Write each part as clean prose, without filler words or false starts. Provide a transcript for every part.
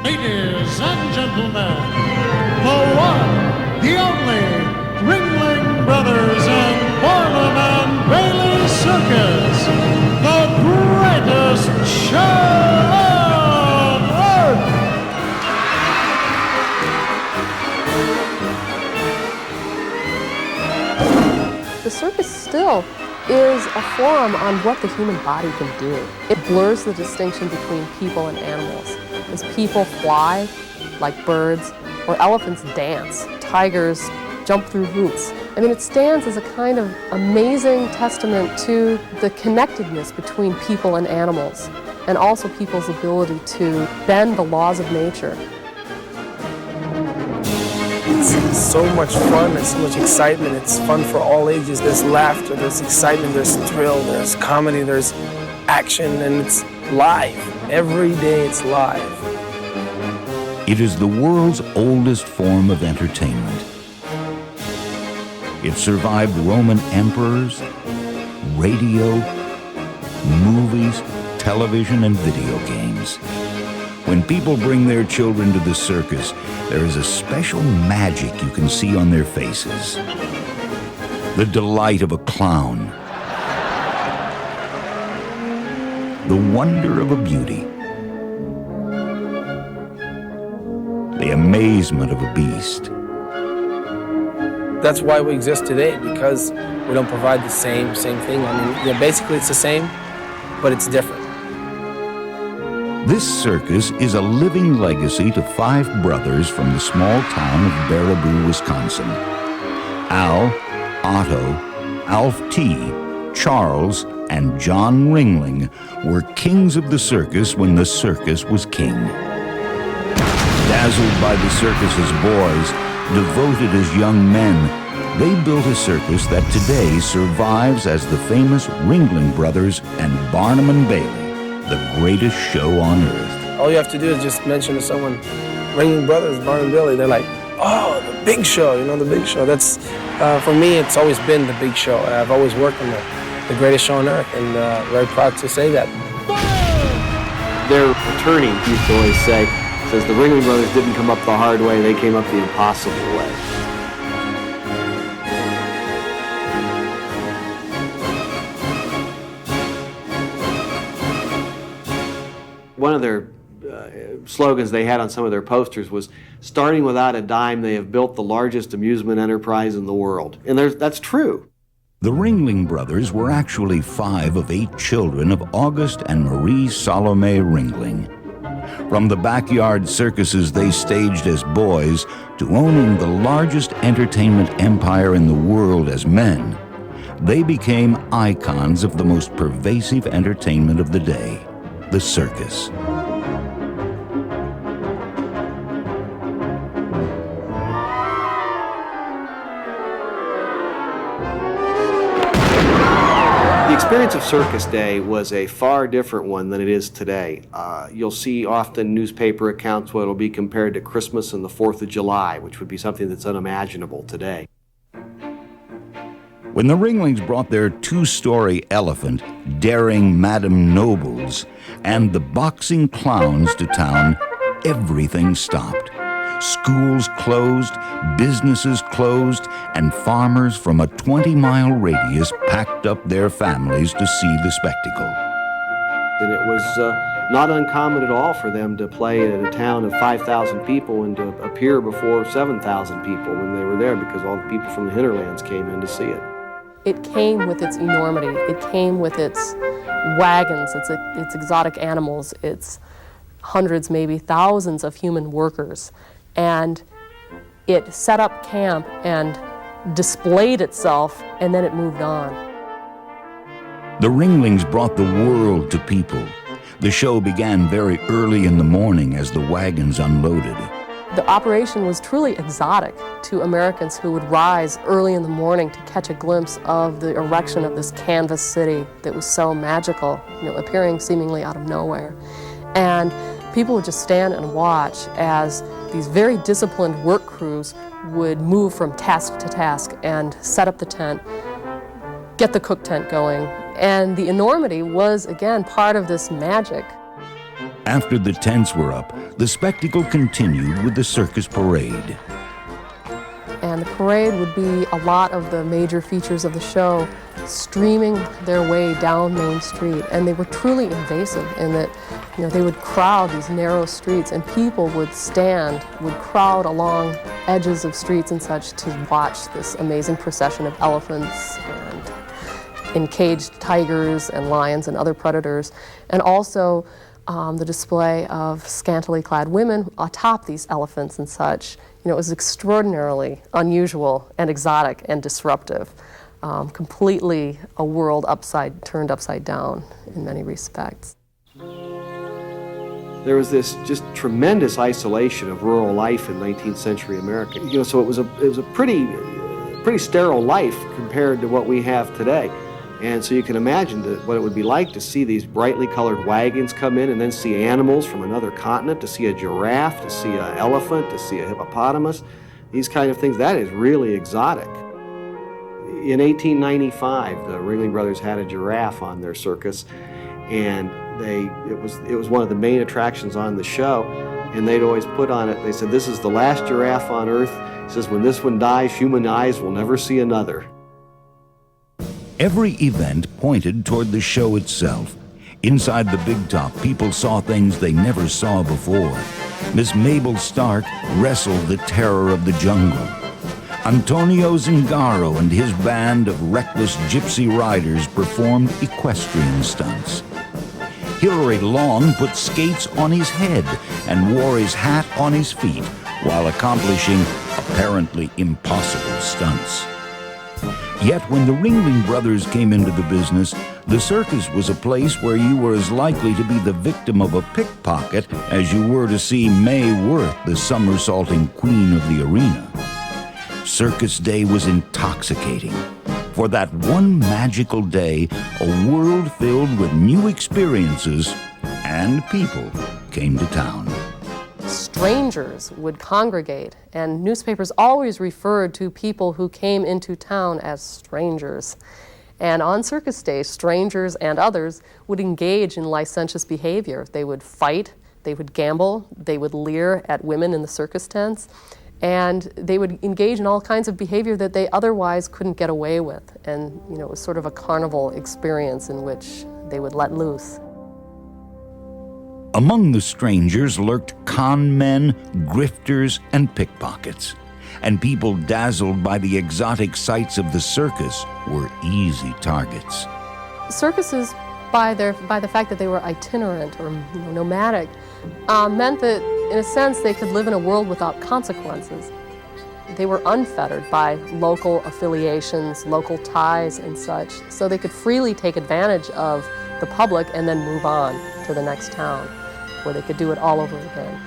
Ladies and gentlemen, the one, the only, Ringling Brothers and Barnum and Bailey Circus, the greatest show on earth! The circus still is a forum on what the human body can do. It blurs the distinction between people and animals. As people fly like birds, or elephants dance, tigers jump through hoops. I mean, it stands as a kind of amazing testament to the connectedness between people and animals, and also people's ability to bend the laws of nature. It's so much fun, there's so much excitement, it's fun for all ages. There's laughter, there's excitement, there's thrill, there's comedy, there's action, and it's live. Every day it's live. It is the world's oldest form of entertainment. It survived Roman emperors, radio, movies, television, and video games. When people bring their children to the circus, there is a special magic you can see on their faces. The delight of a clown. The wonder of a beauty. The amazement of a beast. That's why we exist today, because we don't provide the same thing. I mean, basically it's the same, but it's different. This circus is a living legacy to 5 brothers from the small town of Baraboo, Wisconsin. Al, Otto, Alf T., Charles, and John Ringling were kings of the circus when the circus was king. Dazzled by the circus's boys, devoted as young men, they built a circus that today survives as the famous Ringling Brothers and Barnum and Bailey, the greatest show on earth. All you have to do is just mention to someone, Ringling Brothers, Barnum and Bailey, they're like, oh, the big show, you know, the big show. That's, for me, it's always been the big show. I've always worked on the greatest show on earth, and very proud to say that. Their attorney used to always say, says the Ringling Brothers didn't come up the hard way, they came up the impossible way. One of their slogans they had on some of their posters was, starting without a dime, they have built the largest amusement enterprise in the world. And that's true. The Ringling Brothers were actually 5 of 8 children of August and Marie Salome Ringling. From the backyard circuses they staged as boys to owning the largest entertainment empire in the world as men, they became icons of the most pervasive entertainment of the day, the circus. The experience of Circus Day was a far different one than it is today. You'll see often newspaper accounts where it'll be compared to Christmas and the 4th of July, which would be something that's unimaginable today. When the Ringlings brought their 2-story elephant, daring Madame Nobles, and the boxing clowns to town, everything stopped. Schools closed, businesses closed, and farmers from a 20-mile radius packed up their families to see the spectacle. And it was not uncommon at all for them to play at a town of 5,000 people and to appear before 7,000 people when they were there, because all the people from the hinterlands came in to see it. It came with its enormity. It came with its wagons, its exotic animals, its hundreds, maybe thousands of human workers. And it set up camp and displayed itself, and then it moved on. The Ringlings brought the world to people. The show began very early in the morning as the wagons unloaded. The operation was truly exotic to Americans who would rise early in the morning to catch a glimpse of the erection of this canvas city that was so magical, appearing seemingly out of nowhere. And people would just stand and watch as these very disciplined work crews would move from task to task and set up the tent, get the cook tent going. And the enormity was, again, part of this magic. After the tents were up, the spectacle continued with the circus parade. And the parade would be a lot of the major features of the show streaming their way down Main Street. And they were truly invasive in that, they would crowd these narrow streets, and people would crowd along edges of streets and such to watch this amazing procession of elephants and encaged tigers and lions and other predators, and also the display of scantily clad women atop these elephants and such. It was extraordinarily unusual and exotic and disruptive. Completely a world turned upside down in many respects. There was this just tremendous isolation of rural life in 19th century America. So it was a pretty sterile life compared to what we have today. And so you can imagine what it would be like to see these brightly colored wagons come in and then see animals from another continent, to see a giraffe, to see an elephant, to see a hippopotamus, these kind of things. That is really exotic. In 1895, the Ringling Brothers had a giraffe on their circus, and it was one of the main attractions on the show, and they'd always put on it, they said, "This is the last giraffe on Earth." It says, "When this one dies, human eyes will never see another." Every event pointed toward the show itself. Inside the big top, people saw things they never saw before. Miss Mabel Stark wrestled the terror of the jungle. Antonio Zingaro and his band of reckless gypsy riders performed equestrian stunts. Hilary Long put skates on his head and wore his hat on his feet while accomplishing apparently impossible stunts. Yet when the Ringling Brothers came into the business, the circus was a place where you were as likely to be the victim of a pickpocket as you were to see Mae Worth, the somersaulting queen of the arena. Circus Day was intoxicating. For that one magical day, a world filled with new experiences and people came to town. Strangers would congregate, and newspapers always referred to people who came into town as strangers. And on Circus Day, strangers and others would engage in licentious behavior. They would fight, they would gamble, they would leer at women in the circus tents, and they would engage in all kinds of behavior that they otherwise couldn't get away with. And it was sort of a carnival experience in which they would let loose. Among the strangers lurked con men, grifters, and pickpockets. And people dazzled by the exotic sights of the circus were easy targets. Circuses, by the fact that they were itinerant or nomadic, meant that, in a sense, they could live in a world without consequences. They were unfettered by local affiliations, local ties, and such, so they could freely take advantage of the public and then move on to the next town, where they could do it all over again.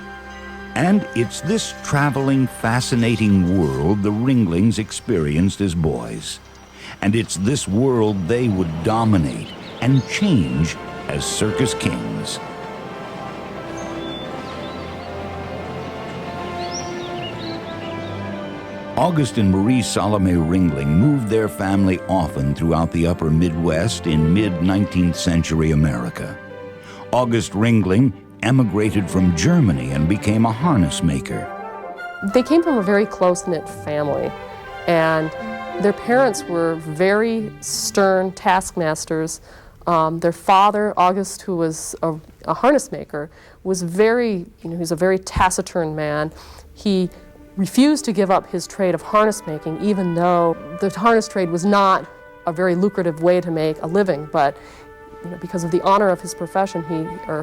And it's this traveling, fascinating world the Ringlings experienced as boys. And it's this world they would dominate and change as circus kings. August and Marie Salome Ringling moved their family often throughout the upper Midwest in mid-19th century America. August Ringling emigrated from Germany and became a harness maker. They came from a very close-knit family, and their parents were very stern taskmasters. Their father, August, who was a harness maker, was he was a very taciturn man. He refused to give up his trade of harness making, even though the harness trade was not a very lucrative way to make a living, but because of the honor of his profession,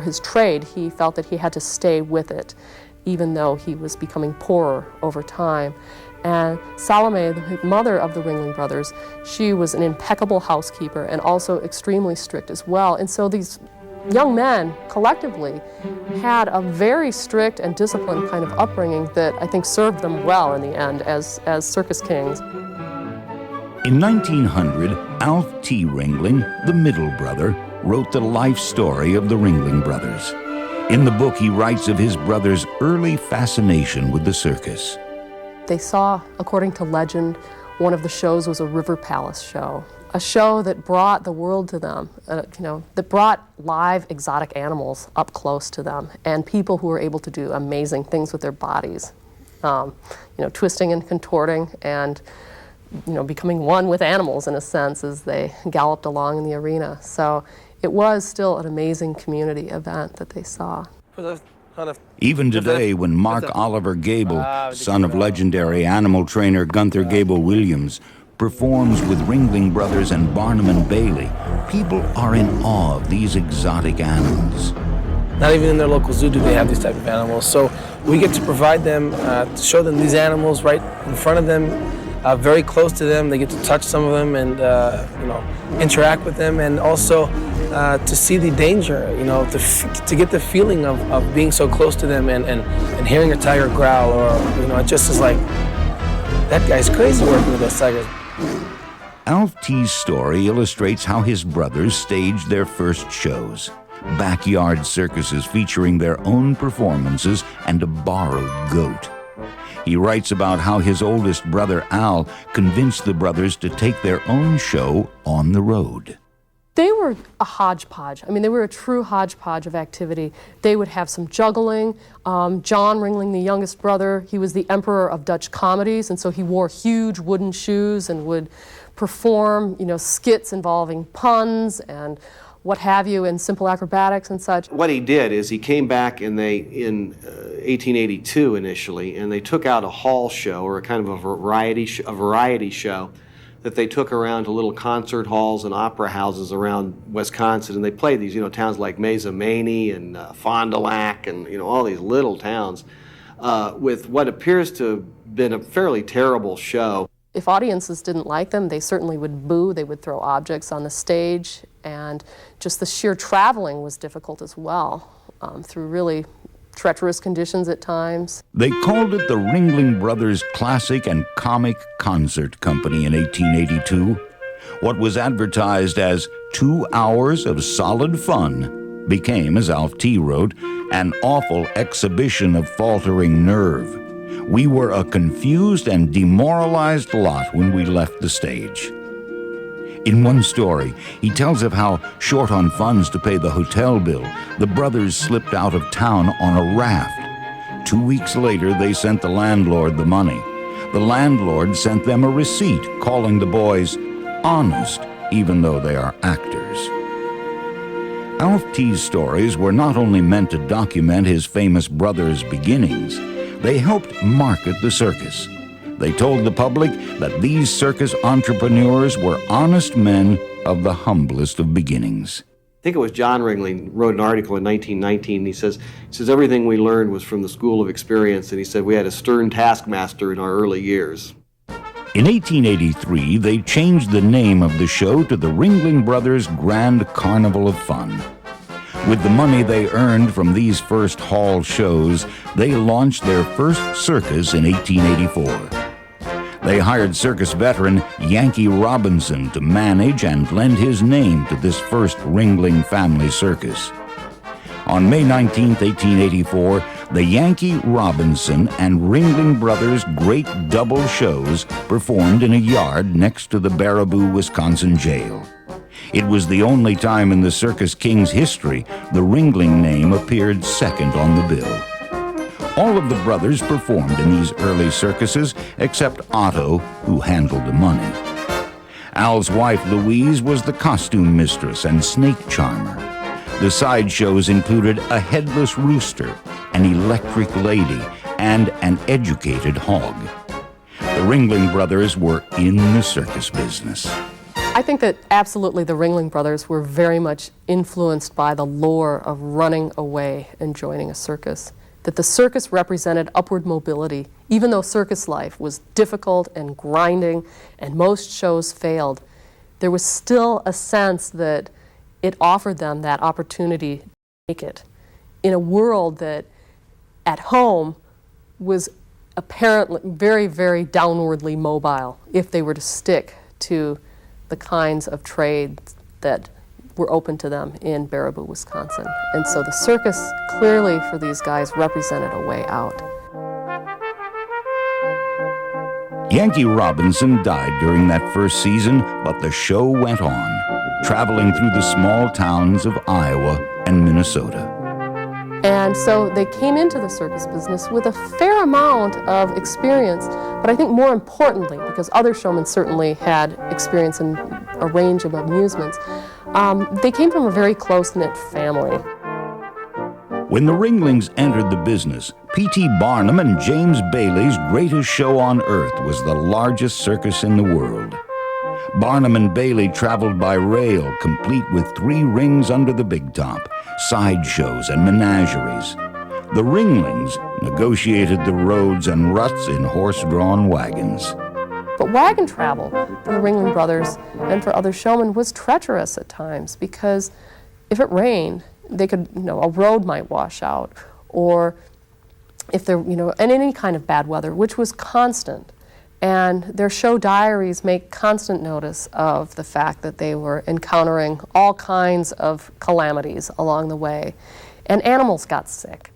his trade, he felt that he had to stay with it, even though he was becoming poorer over time. And Salome, the mother of the Ringling Brothers, she was an impeccable housekeeper and also extremely strict as well. And so these young men, collectively, had a very strict and disciplined kind of upbringing that I think served them well in the end as circus kings. In 1900, Alf T. Ringling, the middle brother, wrote the life story of the Ringling Brothers. In the book, he writes of his brother's early fascination with the circus. They saw, according to legend, one of the shows was a river palace show. a show that brought the world to them, that brought live exotic animals up close to them, and people who were able to do amazing things with their bodies, twisting and contorting and becoming one with animals in a sense as they galloped along in the arena. So it was still an amazing community event that they saw. Even today, when Mark Oliver Gable, son of legendary animal trainer Gunther Gable Williams, performs with Ringling Brothers and Barnum and Bailey, people are in awe of these exotic animals. Not even in their local zoo do they have these type of animals. So we get to provide them, to show them these animals right in front of them, very close to them. They get to touch some of them and interact with them, and also to see the danger, to get the feeling of being so close to them and hearing a tiger growl, or it just is like, that guy's crazy working with those tigers. Alf T's story illustrates how his brothers staged their first shows. Backyard circuses featuring their own performances and a borrowed goat. He writes about how his oldest brother, Al, convinced the brothers to take their own show on the road. They were a hodgepodge. I mean, they were a true hodgepodge of activity. They would have some juggling. John Ringling, the youngest brother, he was the emperor of Dutch comedies, and so he wore huge wooden shoes and would perform, skits involving puns and what have you, and simple acrobatics and such. What he did is he came back in 1882 initially, and they took out a hall show, or a kind of a variety show that they took around to little concert halls and opera houses around Wisconsin, and they played these, towns like Mazomanie and Fond du Lac and all these little towns with what appears to have been a fairly terrible show. If audiences didn't like them, they certainly would boo, they would throw objects on the stage, and just the sheer traveling was difficult as well, through really treacherous conditions at times. They called it the Ringling Brothers Classic and Comic Concert Company in 1882. What was advertised as 2 hours of solid fun became, as Alf T wrote, an awful exhibition of faltering nerve. We were a confused and demoralized lot when we left the stage. In one story, he tells of how, short on funds to pay the hotel bill, the brothers slipped out of town on a raft. 2 weeks later, they sent the landlord the money. The landlord sent them a receipt calling the boys honest, even though they are actors. Alf T's stories were not only meant to document his famous brothers' beginnings, they helped market the circus. They told the public that these circus entrepreneurs were honest men of the humblest of beginnings. I think it was John Ringling wrote an article in 1919. He says everything we learned was from the school of experience, and he said we had a stern taskmaster in our early years. In 1883, they changed the name of the show to the Ringling Brothers Grand Carnival of Fun. With the money they earned from these first hall shows, they launched their first circus in 1884. They hired circus veteran Yankee Robinson to manage and lend his name to this first Ringling family circus. On May 19, 1884, the Yankee Robinson and Ringling Brothers' great double shows performed in a yard next to the Baraboo, Wisconsin jail. It was the only time in the Circus King's history the Ringling name appeared second on the bill. All of the brothers performed in these early circuses except Otto, who handled the money. Al's wife Louise was the costume mistress and snake charmer. The side shows included a headless rooster, an electric lady, and an educated hog. The Ringling Brothers were in the circus business. I think that absolutely the Ringling Brothers were very much influenced by the lure of running away and joining a circus. That the circus represented upward mobility. Even though circus life was difficult and grinding and most shows failed, there was still a sense that it offered them that opportunity to make it in a world that at home was apparently very, very downwardly mobile if they were to stick to the kinds of trades that were open to them in Baraboo, Wisconsin. And so the circus clearly for these guys represented a way out. Yankee Robinson died during that first season, but the show went on, traveling through the small towns of Iowa and Minnesota. And so they came into the circus business with a fair amount of experience, but I think more importantly, because other showmen certainly had experience in a range of amusements, they came from a very close-knit family. When the Ringlings entered the business, P.T. Barnum and James Bailey's greatest show on earth was the largest circus in the world. Barnum and Bailey traveled by rail, complete with 3 rings under the big top, sideshows and menageries. The Ringlings negotiated the roads and ruts in horse-drawn wagons. But wagon travel for the Ringling Brothers and for other showmen was treacherous at times, because if it rained, they could, a road might wash out, or if there, and any kind of bad weather, which was constant. And their show diaries make constant notice of the fact that they were encountering all kinds of calamities along the way. And animals got sick.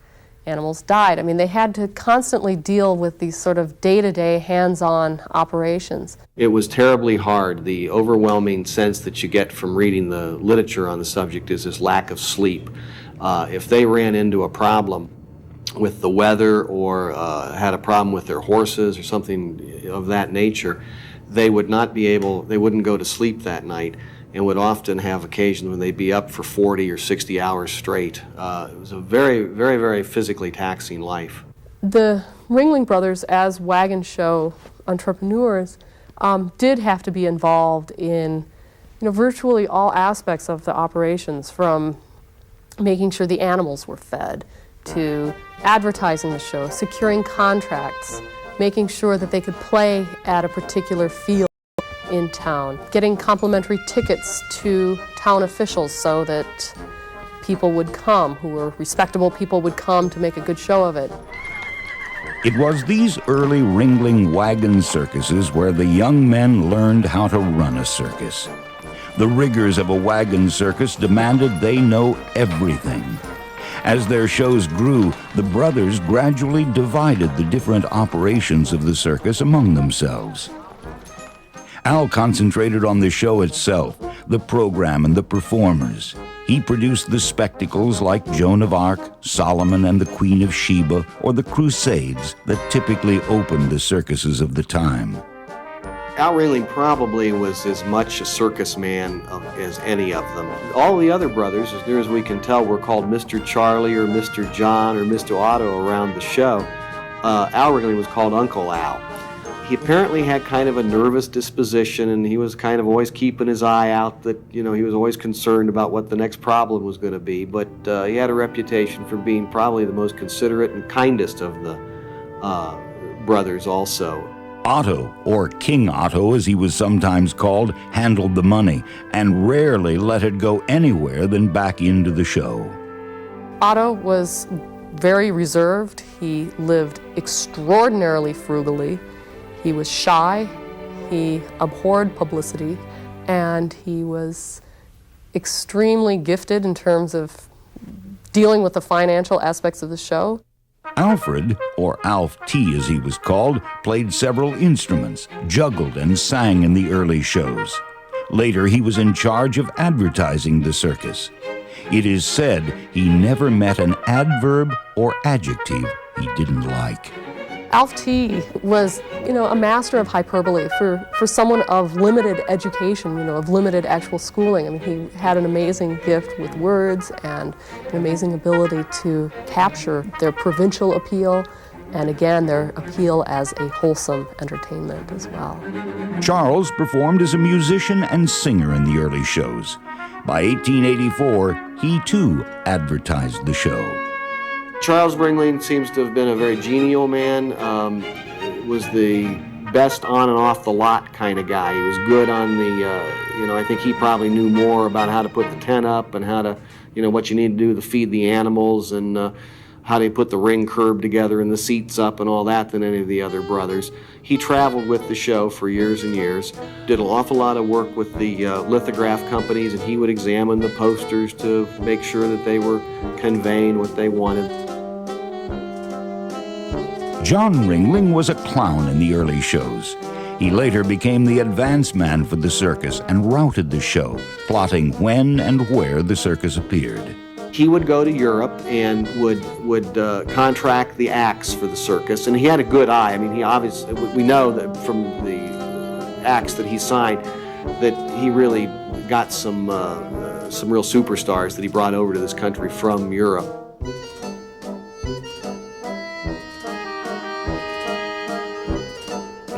Animals died. I mean, they had to constantly deal with these sort of day-to-day, hands-on operations. It was terribly hard. The overwhelming sense that you get from reading the literature on the subject is this lack of sleep. If they ran into a problem with the weather or had a problem with their horses or something of that nature, they wouldn't go to sleep that night, and would often have occasions when they'd be up for 40 or 60 hours straight. It was a very, very, very physically taxing life. The Ringling Brothers, as wagon show entrepreneurs, did have to be involved in virtually all aspects of the operations, from making sure the animals were fed, to advertising the show, securing contracts, making sure that they could play at a particular field in town, getting complimentary tickets to town officials so that people would come, who were respectable people would come to make a good show of it. It was these early Ringling wagon circuses where the young men learned how to run a circus. The rigors of a wagon circus demanded they know everything. As their shows grew, the brothers gradually divided the different operations of the circus among themselves. Al concentrated on the show itself, the program and the performers. He produced the spectacles like Joan of Arc, Solomon and the Queen of Sheba, or the Crusades that typically opened the circuses of the time. Al Ringling probably was as much a circus man as any of them. All the other brothers, as near as we can tell, were called Mr. Charlie or Mr. John or Mr. Otto around the show. Al Ringling was called Uncle Al. He apparently had kind of a nervous disposition, and he was kind of always keeping his eye out that, he was always concerned about what the next problem was going to be. But he had a reputation for being probably the most considerate and kindest of the brothers also. Otto, or King Otto as he was sometimes called, handled the money and rarely let it go anywhere than back into the show. Otto was very reserved. He lived extraordinarily frugally. He was shy, he abhorred publicity, and he was extremely gifted in terms of dealing with the financial aspects of the show. Alfred, or Alf T as he was called, played several instruments, juggled and sang in the early shows. Later he was in charge of advertising the circus. It is said he never met an adverb or adjective he didn't like. Alf T was, a master of hyperbole for someone of limited education, of limited actual schooling. I mean, he had an amazing gift with words and an amazing ability to capture their provincial appeal and, again, their appeal as a wholesome entertainment as well. Charles performed as a musician and singer in the early shows. By 1884, he too advertised the show. Charles Ringling seems to have been a very genial man, was the best on and off the lot kind of guy. He was good on the, I think he probably knew more about how to put the tent up and how to, what you need to do to feed the animals and how to put the ring curb together and the seats up and all that than any of the other brothers. He traveled with the show for years and years, did an awful lot of work with the lithograph companies, and he would examine the posters to make sure that they were conveying what they wanted. John Ringling was a clown in the early shows. He later became the advance man for the circus and routed the show, plotting when and where the circus appeared. He would go to Europe and would contract the acts for the circus, and he had a good eye. I mean, he obviously, we know that from the acts that he signed that he really got some real superstars that he brought over to this country from Europe.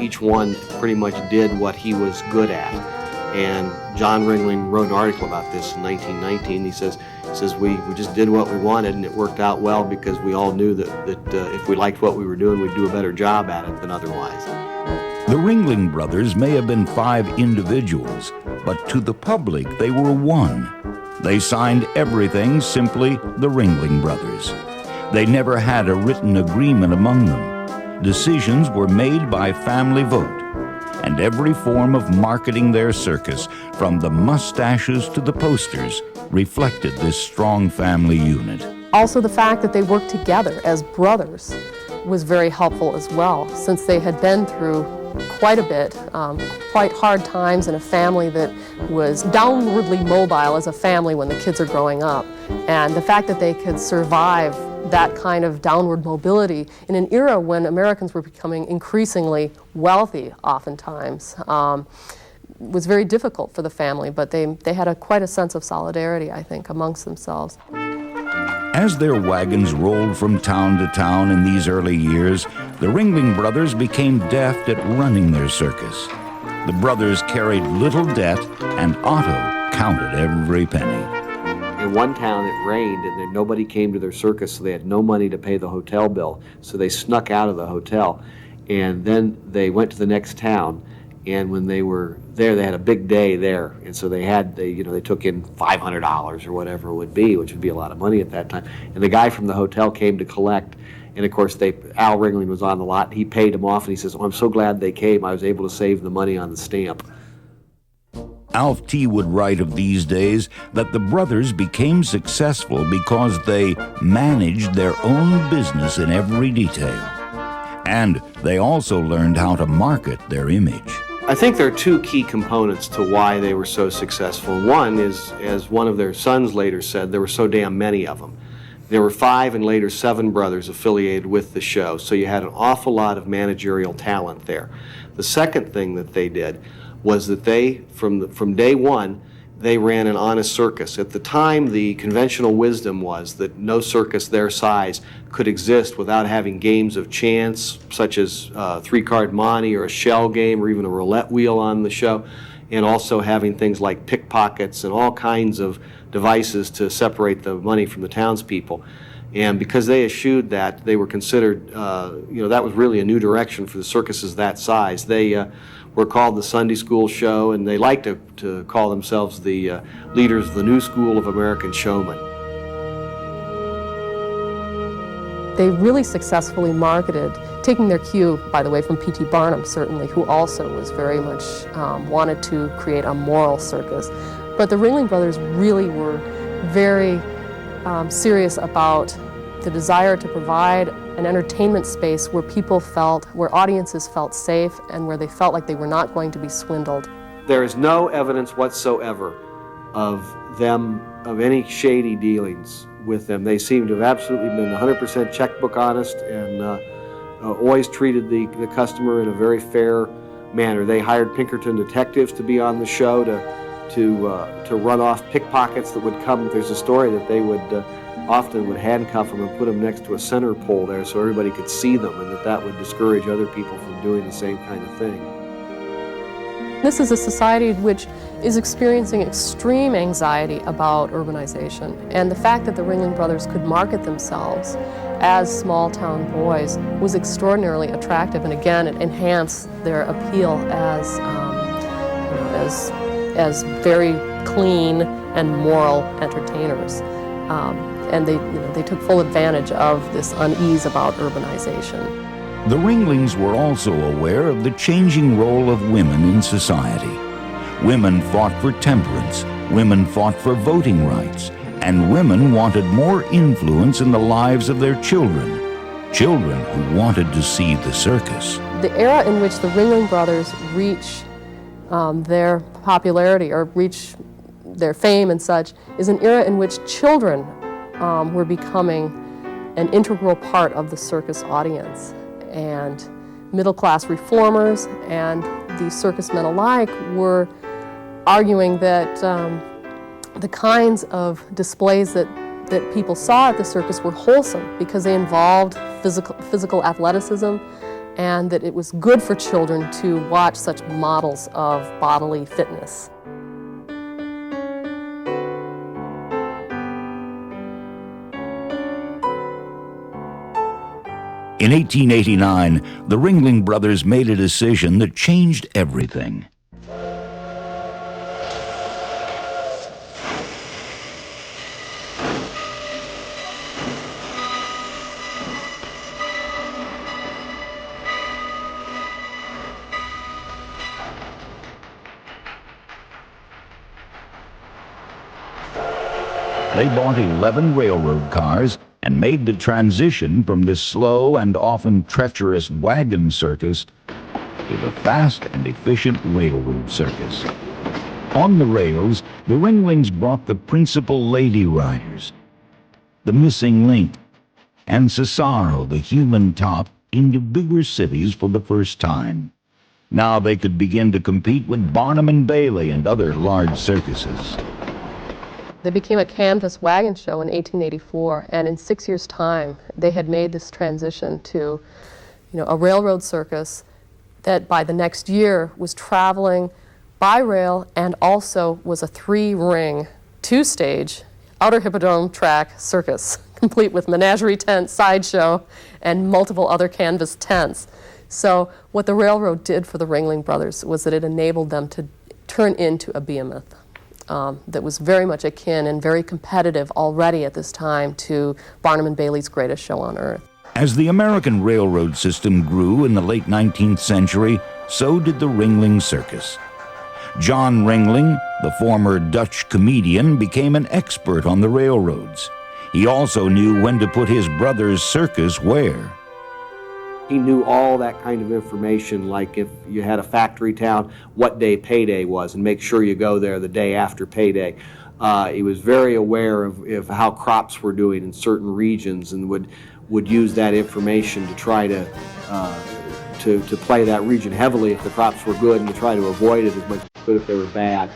Each one pretty much did what he was good at. And John Ringling wrote an article about this in 1919. He says we just did what we wanted, and it worked out well because we all knew that if we liked what we were doing, we'd do a better job at it than otherwise. The Ringling Brothers may have been 5 individuals, but to the public they were one. They signed everything simply the Ringling Brothers. They never had a written agreement among them. Decisions were made by family vote, and every form of marketing their circus, from the mustaches to the posters, reflected this strong family unit. Also, the fact that they worked together as brothers was very helpful as well, since they had been through quite a bit, quite hard times in a family that was downwardly mobile as a family when the kids are growing up. And the fact that they could survive that kind of downward mobility in an era when Americans were becoming increasingly wealthy oftentimes was very difficult for the family, but they had quite a sense of solidarity, I think, amongst themselves. As their wagons rolled from town to town in these early years, the Ringling Brothers became deft at running their circus. The brothers carried little debt, and Otto counted every penny. In one town it rained and then nobody came to their circus, so they had no money to pay the hotel bill. So they snuck out of the hotel, and then they went to the next town, and when they were there they had a big day there, and so they took in $500 or whatever it would be, which would be a lot of money at that time. And the guy from the hotel came to collect, and of course Al Ringling was on the lot. He paid him off and he says, "Oh, I'm so glad they came. I was able to save the money on the stamp." Alf T. would write of these days that the brothers became successful because they managed their own business in every detail. And they also learned how to market their image. I think there are 2 key components to why they were so successful. One is, as one of their sons later said, there were so damn many of them. There were 5 and later 7 brothers affiliated with the show, so you had an awful lot of managerial talent there. The second thing that they did was that they, from day one, they ran an honest circus. At the time, the conventional wisdom was that no circus their size could exist without having games of chance, such as 3-card monte or a shell game or even a roulette wheel on the show, and also having things like pickpockets and all kinds of devices to separate the money from the townspeople. And because they eschewed that, they were considered, that was really a new direction for the circuses that size. They were called the Sunday School Show, and they liked to call themselves the leaders of the new school of American showmen. They really successfully marketed, taking their cue, by the way, from P.T. Barnum, certainly, who also was very much wanted to create a moral circus. But the Ringling Brothers really were very serious about the desire to provide an entertainment space where where audiences felt safe and where they felt like they were not going to be swindled. There is no evidence whatsoever of any shady dealings with them. They seem to have absolutely been 100% checkbook honest and always treated the customer in a very fair manner. They hired Pinkerton detectives to be on the show to run off pickpockets that would come. There's a story that they often would handcuff them and put them next to a center pole there so everybody could see them, and that would discourage other people from doing the same kind of thing. This is a society which is experiencing extreme anxiety about urbanization, and the fact that the Ringling Brothers could market themselves as small-town boys was extraordinarily attractive, and again, it enhanced their appeal as very clean and moral entertainers. And they took full advantage of this unease about urbanization. The Ringlings were also aware of the changing role of women in society. Women fought for temperance, women fought for voting rights, and women wanted more influence in the lives of their children. children who wanted to see the circus. The era in which the Ringling Brothers reach their popularity or reach their fame and such is an era in which children were becoming an integral part of the circus audience. And middle-class reformers and the circus men alike were arguing that the kinds of displays that people saw at the circus were wholesome because they involved physical athleticism, and that it was good for children to watch such models of bodily fitness. In 1889, the Ringling Brothers made a decision that changed everything. They bought 11 railroad cars and made the transition from the slow and often treacherous wagon circus to the fast and efficient railroad circus. On the rails, the Ringlings brought the principal lady riders, the missing link, and Cesaro, the human top, into bigger cities for the first time. Now they could begin to compete with Barnum and Bailey and other large circuses. They became a canvas wagon show in 1884, and in 6 years' time, they had made this transition to, a railroad circus that by the next year was traveling by rail and also was a 3-ring, 2-stage, outer hippodrome track circus, complete with menagerie tent, sideshow, and multiple other canvas tents. So what the railroad did for the Ringling Brothers was that it enabled them to turn into a behemoth. That was very much akin and very competitive already at this time to Barnum and Bailey's Greatest Show on Earth. As the American railroad system grew in the late 19th century, so did the Ringling Circus. John Ringling, the former Dutch comedian, became an expert on the railroads. He also knew when to put his brother's circus where. He knew all that kind of information, like if you had a factory town, what day payday was, and make sure you go there the day after payday. He was very aware of how crops were doing in certain regions, and would use that information to try to play that region heavily if the crops were good, and to try to avoid it as much as he could if they were bad.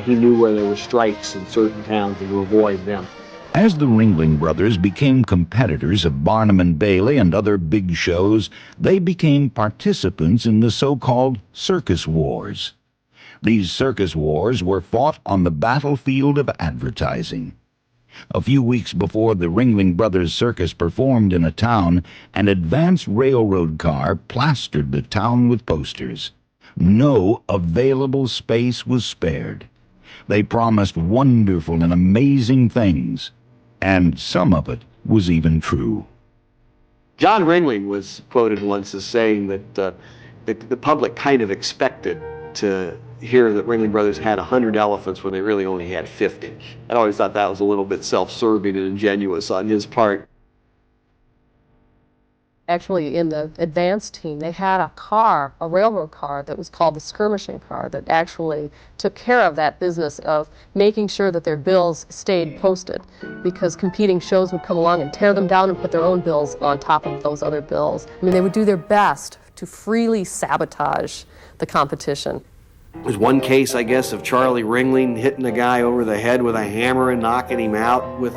He knew where there were strikes in certain towns and to avoid them. As the Ringling Brothers became competitors of Barnum and Bailey and other big shows, they became participants in the so-called circus wars. These circus wars were fought on the battlefield of advertising. A few weeks before the Ringling Brothers Circus performed in a town, an advance railroad car plastered the town with posters. No available space was spared. They promised wonderful and amazing things, and some of it was even true. John Ringling was quoted once as saying that the public kind of expected to hear that Ringling Brothers had 100 elephants when they really only had 50. I always thought that was a little bit self-serving and ingenuous on his part. Actually, in the advance team, they had a railroad car that was called the skirmishing car that actually took care of that business of making sure that their bills stayed posted, because competing shows would come along and tear them down and put their own bills on top of those other bills. I mean, they would do their best to freely sabotage the competition. There's one case, I guess, of Charlie Ringling hitting a guy over the head with a hammer and knocking him out with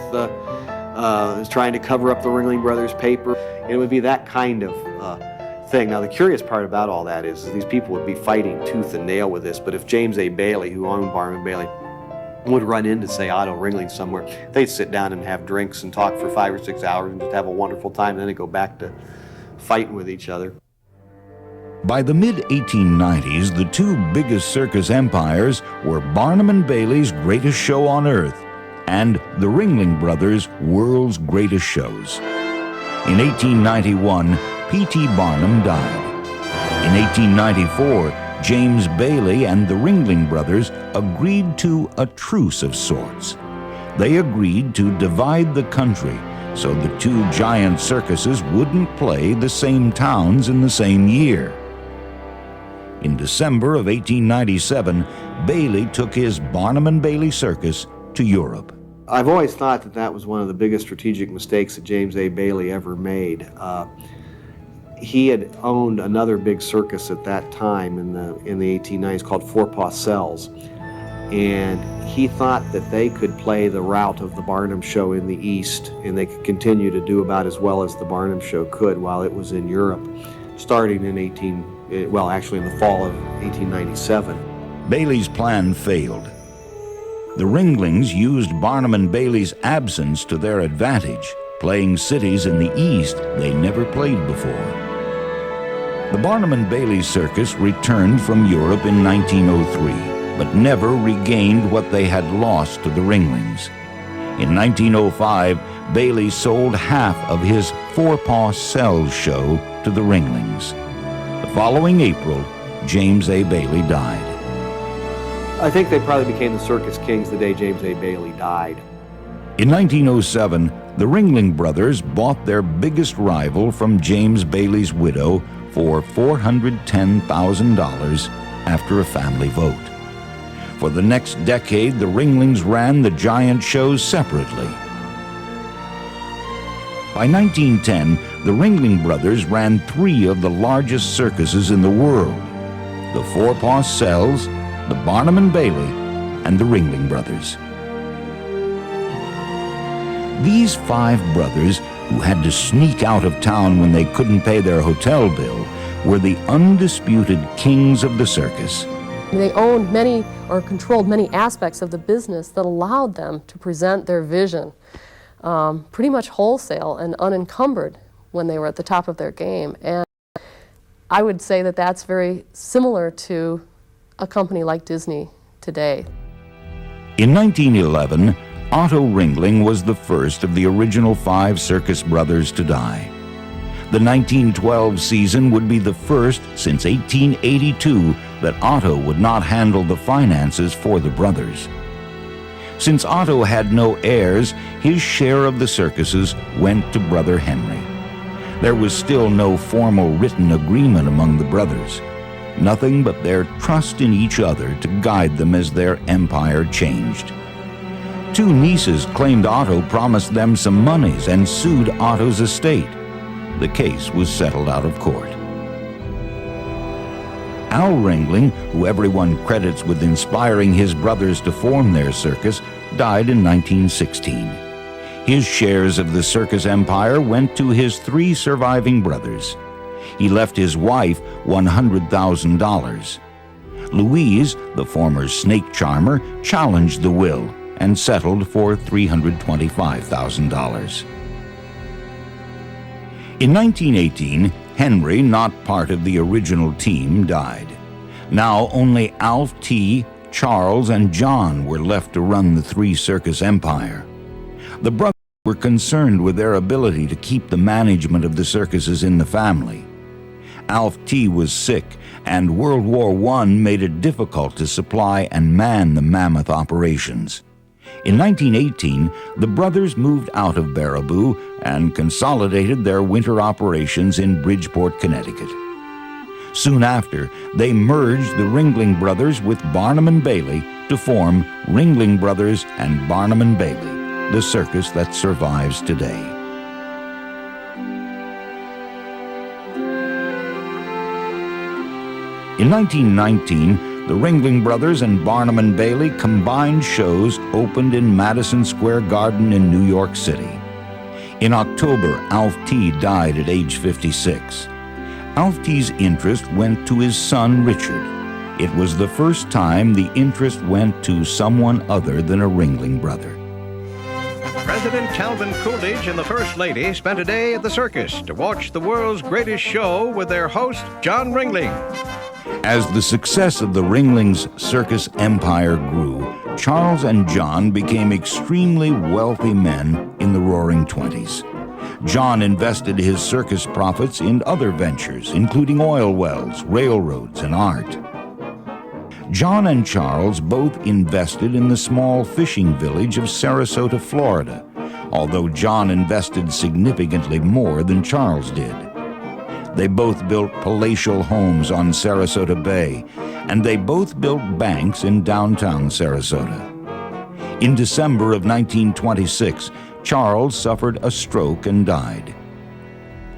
trying to cover up the Ringling Brothers paper. It would be that kind of thing. Now, the curious part about all that is these people would be fighting tooth and nail with this, but if James A. Bailey, who owned Barnum and Bailey, would run into, say, Otto Ringling somewhere, they'd sit down and have drinks and talk for 5 or 6 hours and just have a wonderful time, and then they'd go back to fighting with each other. By the mid-1890s, the two biggest circus empires were Barnum and Bailey's Greatest Show on Earth and the Ringling Brothers' World's Greatest Shows. In 1891, P.T. Barnum died. In 1894, James Bailey and the Ringling Brothers agreed to a truce of sorts. They agreed to divide the country so the two giant circuses wouldn't play the same towns in the same year. In December of 1897, Bailey took his Barnum and Bailey Circus to Europe. I've always thought that that was one of the biggest strategic mistakes that James A. Bailey ever made. He had owned another big circus at that time in the 1890s called Four Paw Cells, and he thought that they could play the route of the Barnum show in the East, and they could continue to do about as well as the Barnum show could while it was in Europe, starting in in the fall of 1897. Bailey's plan failed. The Ringlings used Barnum and Bailey's absence to their advantage, playing cities in the East they never played before. The Barnum and Bailey Circus returned from Europe in 1903, but never regained what they had lost to the Ringlings. In 1905, Bailey sold half of his Four Paw Cells show to the Ringlings. The following April, James A. Bailey died. I think they probably became the Circus Kings the day James A. Bailey died. In 1907, the Ringling Brothers bought their biggest rival from James Bailey's widow for $410,000 after a family vote. For the next decade, the Ringlings ran the giant shows separately. By 1910, the Ringling Brothers ran three of the largest circuses in the world: the Four Paw Cells, the Barnum and Bailey, and the Ringling Brothers. These five brothers, who had to sneak out of town when they couldn't pay their hotel bill, were the undisputed kings of the circus. They owned many or controlled many aspects of the business that allowed them to present their vision pretty much wholesale and unencumbered when they were at the top of their game. And I would say that that's very similar to a company like Disney today. In 1911, Otto Ringling was the first of the original five circus brothers to die. The 1912 season would be the first since 1882 that Otto would not handle the finances for the brothers. Since Otto had no heirs, his share of the circuses went to brother Henry. There was still no formal written agreement among the brothers, nothing but their trust in each other to guide them as their empire changed. Two nieces claimed Otto promised them some monies and sued Otto's estate. The case was settled out of court. Al Ringling, who everyone credits with inspiring his brothers to form their circus, died in 1916. His shares of the circus empire went to his three surviving brothers. He left his wife $100,000. Louise, the former snake charmer, challenged the will and settled for $325,000. In 1918, Henry, not part of the original team, died. Now only Alf T., Charles, and John were left to run the three-circus empire. The brothers were concerned with their ability to keep the management of the circuses in the family. Alf T. was sick, and World War I made it difficult to supply and man the mammoth operations. In 1918, the brothers moved out of Baraboo and consolidated their winter operations in Bridgeport, Connecticut. Soon after, they merged the Ringling Brothers with Barnum and Bailey to form Ringling Brothers and Barnum and Bailey, the circus that survives today. In 1919, the Ringling Brothers and Barnum and Bailey combined shows opened in Madison Square Garden in New York City. In October, Alf T. died at age 56. Alf T.'s interest went to his son, Richard. It was the first time the interest went to someone other than a Ringling brother. President Calvin Coolidge and the First Lady spent a day at the circus to watch the world's greatest show with their host, John Ringling. As the success of the Ringlings' circus empire grew, Charles and John became extremely wealthy men in the Roaring Twenties. John invested his circus profits in other ventures, including oil wells, railroads, and art. John and Charles both invested in the small fishing village of Sarasota, Florida, although John invested significantly more than Charles did. They both built palatial homes on Sarasota Bay, and they both built banks in downtown Sarasota. In December of 1926, Charles suffered a stroke and died.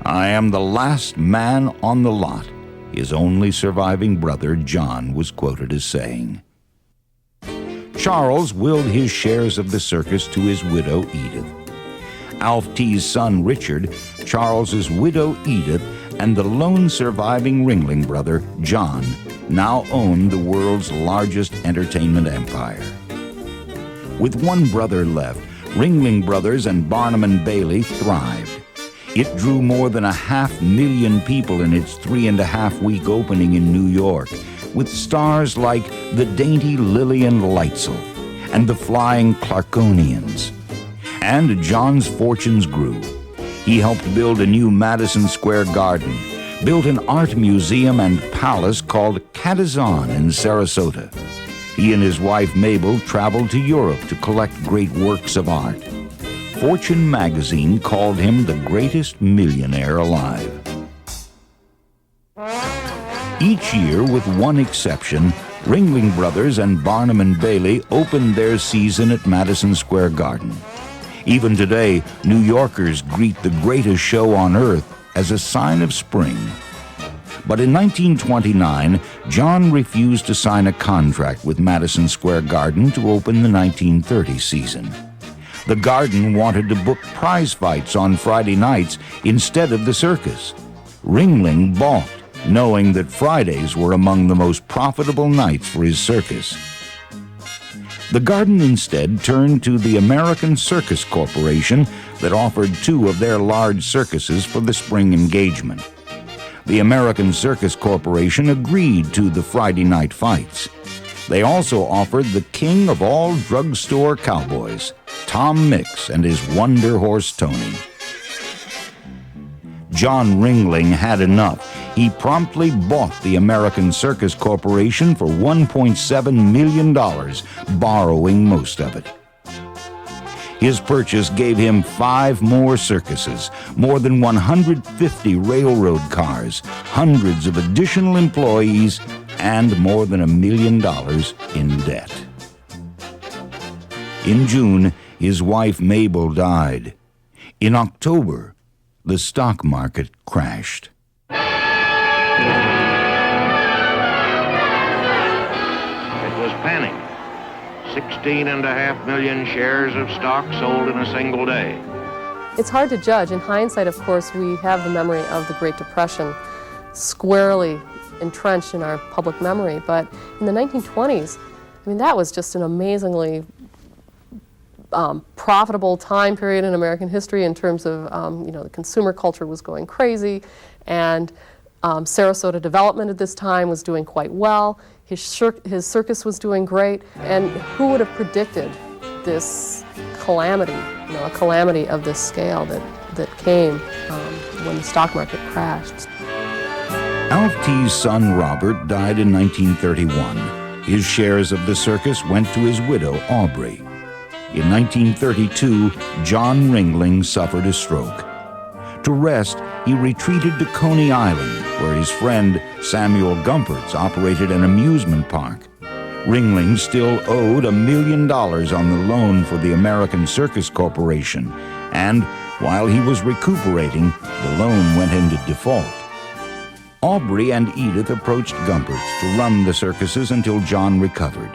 "I am the last man on the lot," his only surviving brother, John, was quoted as saying. Charles willed his shares of the circus to his widow, Edith. Alf T's son, Richard, Charles's widow, Edith, and the lone surviving Ringling brother, John, now owned the world's largest entertainment empire. With one brother left, Ringling Brothers and Barnum and Bailey thrived. It drew more than 500,000 people in its 3.5-week opening in New York, with stars like the dainty Lillian Leitzel and the flying Clarkonians. And John's fortunes grew. He helped build a new Madison Square Garden, built an art museum and palace called Catazan in Sarasota. He and his wife Mabel traveled to Europe to collect great works of art. Fortune magazine called him the greatest millionaire alive. Each year, with one exception, Ringling Brothers and Barnum and Bailey opened their season at Madison Square Garden. Even today, New Yorkers greet the greatest show on earth as a sign of spring. But in 1929, John refused to sign a contract with Madison Square Garden to open the 1930 season. The Garden wanted to book prize fights on Friday nights instead of the circus. Ringling balked, knowing that Fridays were among the most profitable nights for his circus. The Garden instead turned to the American Circus Corporation that offered 2 of their large circuses for the spring engagement. The American Circus Corporation agreed to the Friday night fights. They also offered the king of all drugstore cowboys, Tom Mix and his wonder horse Tony. John Ringling had enough. He promptly bought the American Circus Corporation for $1.7 million, borrowing most of it. His purchase gave him 5 more circuses, more than 150 railroad cars, hundreds of additional employees, and more than $1 million in debt. In June, his wife Mabel died. In October, the stock market crashed. It was panic. 16.5 million shares of stock sold in a single day. It's hard to judge. In hindsight, of course, we have the memory of the Great Depression squarely entrenched in our public memory. But in the 1920s, I mean, that was just an amazingly profitable time period in American history in terms of, the consumer culture was going crazy, and Sarasota development at this time was doing quite well. His circus was doing great, and who would have predicted this calamity, a calamity of this scale that came when the stock market crashed. Alf T's son Robert died in 1931. His shares of the circus went to his widow Aubrey. In 1932, John Ringling suffered a stroke. To rest, he retreated to Coney Island, where his friend Samuel Gumpertz operated an amusement park. Ringling still owed $1 million on the loan for the American Circus Corporation, and while he was recuperating, the loan went into default. Aubrey and Edith approached Gumpertz to run the circuses until John recovered.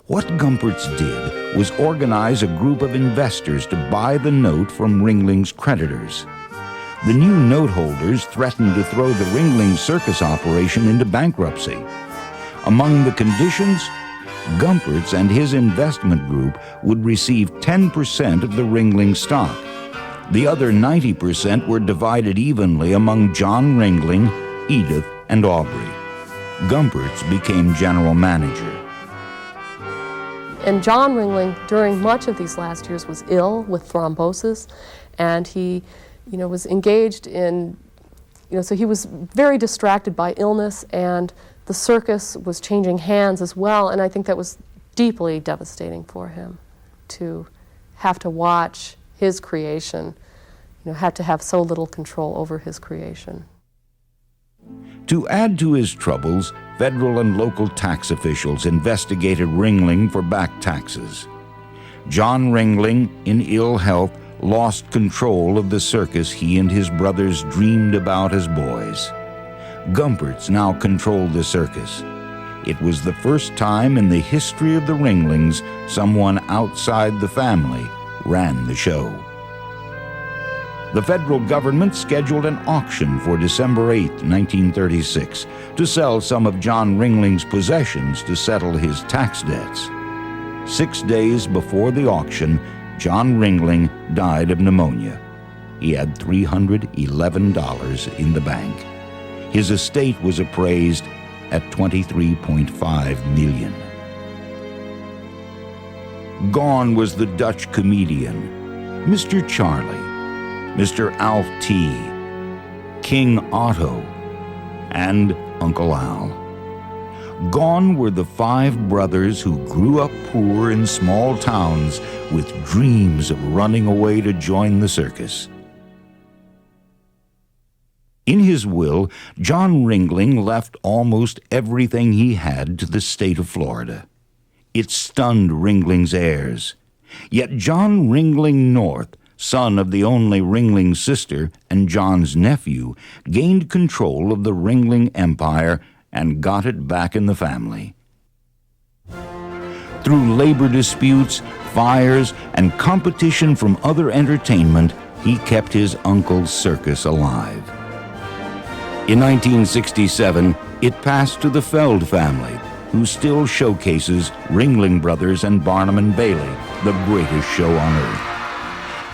What Gumpertz did was organize a group of investors to buy the note from Ringling's creditors. The new note holders threatened to throw the Ringling circus operation into bankruptcy. Among the conditions, Gumpertz and his investment group would receive 10% of the Ringling stock. The other 90% were divided evenly among John Ringling, Edith, and Aubrey. Gumpertz became general manager. And John Ringling, during much of these last years, was ill with thrombosis, and he was engaged in, so he was very distracted by illness, and the circus was changing hands as well, and I think that was deeply devastating for him to have to watch his creation, had to have so little control over his creation. To add to his troubles, federal and local tax officials investigated Ringling for back taxes. John Ringling, in ill health, lost control of the circus he and his brothers dreamed about as boys. Gumperts now controlled the circus. It was the first time in the history of the Ringlings someone outside the family ran the show. The federal government scheduled an auction for December 8, 1936, to sell some of John Ringling's possessions to settle his tax debts. 6 days before the auction, John Ringling died of pneumonia. He had $311 in the bank. His estate was appraised at $23.5 million. Gone was the Dutch comedian, Mr. Charlie, Mr. Alf T., King Otto, and Uncle Al. Gone were the 5 brothers who grew up poor in small towns with dreams of running away to join the circus. In his will, John Ringling left almost everything he had to the state of Florida. It stunned Ringling's heirs. Yet John Ringling North, son of the only Ringling sister and John's nephew, gained control of the Ringling Empire and got it back in the family. Through labor disputes, fires, and competition from other entertainment, he kept his uncle's circus alive. In 1967, it passed to the Feld family, who still showcases Ringling Brothers and Barnum and Bailey, the greatest show on earth.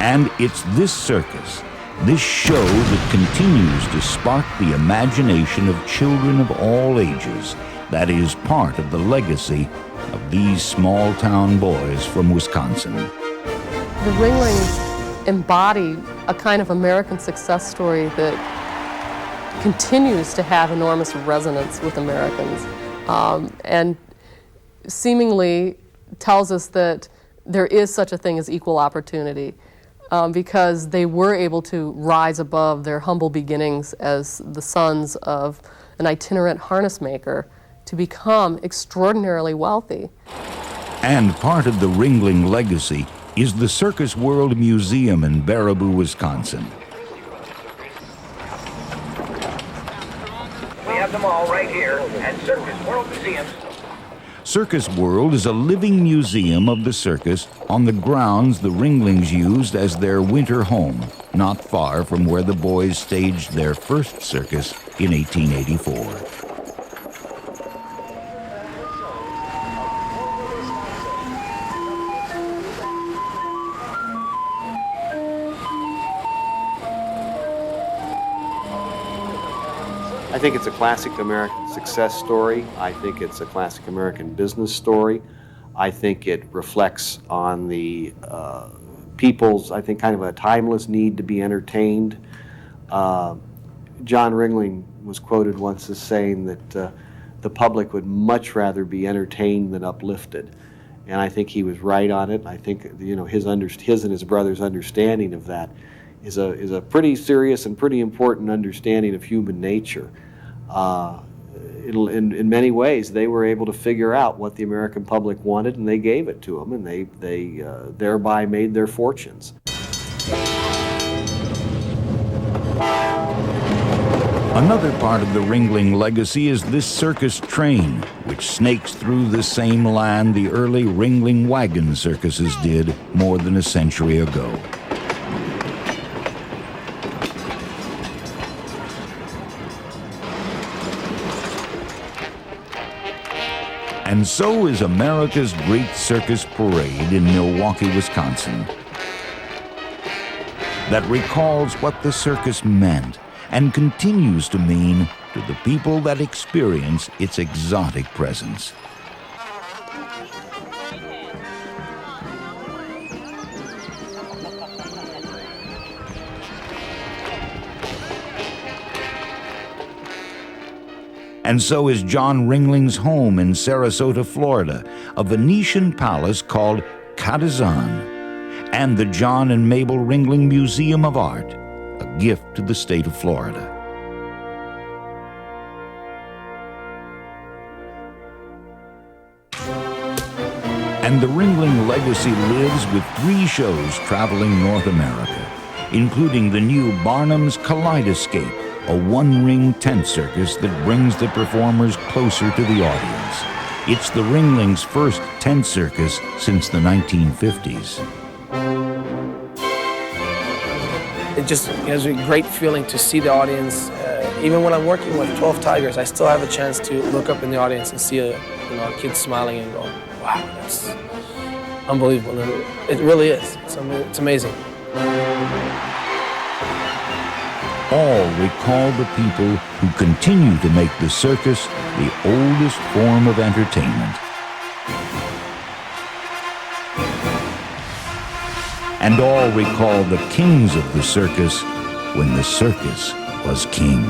And it's this circus, this show that continues to spark the imagination of children of all ages, that is part of the legacy of these small-town boys from Wisconsin. The Ringlings embody a kind of American success story that continues to have enormous resonance with Americans, and seemingly tells us that there is such a thing as equal opportunity. Because they were able to rise above their humble beginnings as the sons of an itinerant harness maker to become extraordinarily wealthy. And part of the Ringling legacy is the Circus World Museum in Baraboo, Wisconsin. We have them all right here at Circus World Museum. Circus World is a living museum of the circus on the grounds the Ringlings used as their winter home, not far from where the boys staged their first circus in 1884. I think it's a classic American success story. I think it's a classic American business story. I think it reflects on the people's, I think, kind of a timeless need to be entertained. John Ringling was quoted once as saying that the public would much rather be entertained than uplifted. And I think he was right on it. I think his and his brother's understanding of that is a pretty serious and pretty important understanding of human nature. In many ways, they were able to figure out what the American public wanted, and they gave it to them, and they thereby made their fortunes. Another part of the Ringling legacy is this circus train, which snakes through the same land the early Ringling Wagon circuses did more than a century ago. And so is America's Great Circus Parade in Milwaukee, Wisconsin, that recalls what the circus meant and continues to mean to the people that experience its exotic presence. And so is John Ringling's home in Sarasota, Florida, a Venetian palace called Catazan. and the John and Mabel Ringling Museum of Art, a gift to the state of Florida. And the Ringling legacy lives with 3 shows traveling North America, including the new Barnum's Kaleidoscape, a one-ring tent circus that brings the performers closer to the audience. It's the Ringling's first tent circus since the 1950s. It just gives me a great feeling to see the audience. Even when I'm working with 12 tigers, I still have a chance to look up in the audience and see a kid smiling and go, wow, that's unbelievable. And it really is. It's amazing. All recall the people who continue to make the circus the oldest form of entertainment. And all recall the kings of the circus when the circus was king.